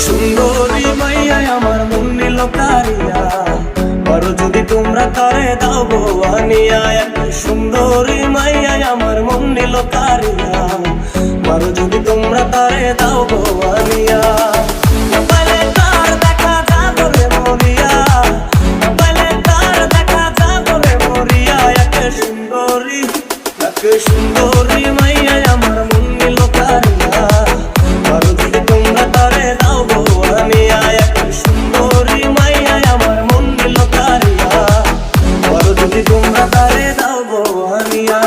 সুন্দরী মাইয়ায় আমার মন নিল কারিয়া, পারো যদি তোমরা তারে দাও গো আনিয়া। এক সুন্দরী মাইয়ায় আমার মন নিল কারিয়া, পারো যদি তোমরা তারে দাও গো আনিয়া। পাইলে তার দেখা যাবো রে মরিয়া, পাইলে তার দেখা যাবো রে মরিয়া। এক সুন্দরী মাইয়ায় আমার মন নিল কারিয়া, পারো যদি তোমরা তারে দাও গো আনিয়া। এক সুন্দরী মাইয়ায় আমার মন নিল কারিয়া, পারো যদি তোমরা তারে দাও গো আনিয়া।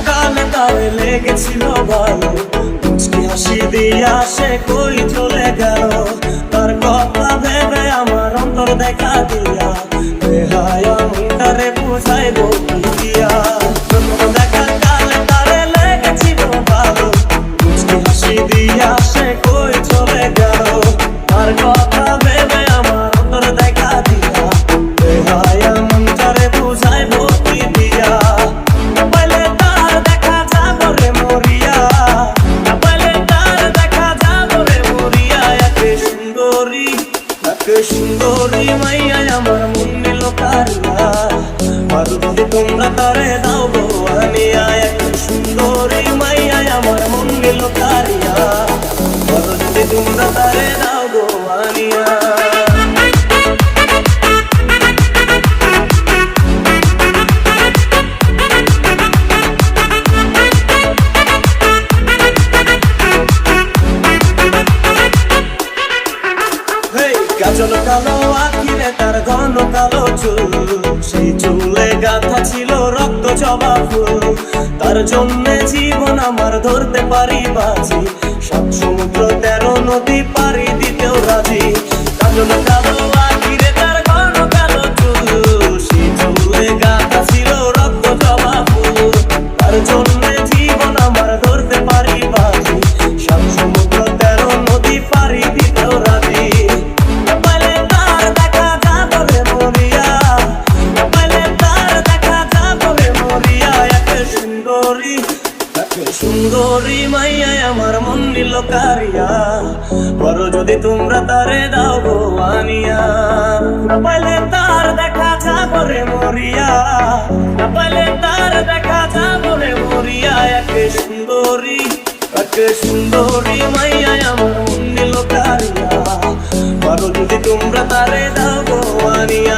কালে তারে লেগেছিল ভালো, মুচকি হাসি দিয়া সে কই চলে গেল। তার কথা ভেবে আমার অন্তর দেখা দিয়া, বেহায়া মনটারে বুঝাইব কি দিয়া। দেখা কালে তারে লেগেছিল ভালো, মুচকি হাসি দিয়া সে কই চলে গেল। তার কথা ভেবে আমার অন্তর দেখা দিয়া, বেহায়া মনটারে বুঝাইব কি দিয়া। সুন্দরী মাইয়ায় আমার মন নিল কারিয়া, পারো যদি তোমরা তারে দাও গো আনিয়া। এক সুন্দরী মাইয়ায় আমার মন নিল কারিয়া, পারো যদি তোমরা তারে দাও গো আনিয়া। কাজল কালো আখিরে তার ঘন কালো চুল, সেই চুলে গাঁথা ছিল রক্ত জবা ফুল। তার জন্যে জীবন আমার ধরতে পারি বাজি, ৭ সমুদ্র ১৩ নদী পাড়ি দিতেও রাজি। কাজল কালো আখিরে তার ঘন কালো চুল, সেই চুলে গাঁথা ছিল রক্ত জবা ফুল। তার জন্যে জীবন আমার ধরতে পারি বাজি, ৭ সমুদ্র ১৩ নদী পাড়ি দিতেও রাজি। সুন্দরী মাইয়ায় আমার মন নিল কারিয়া, পারো যদি তোমরা তারে দাও গো আনিয়া। না পাইলে তার দেখা যাবো রে মরিয়া, না পাইলে তার দেখা যাবো রে মরিয়া। এক সুন্দরী মাইয়ায় আমার মন নিল কারিয়া, পারো যদি তোমরা তারে দাও গো আনিয়া।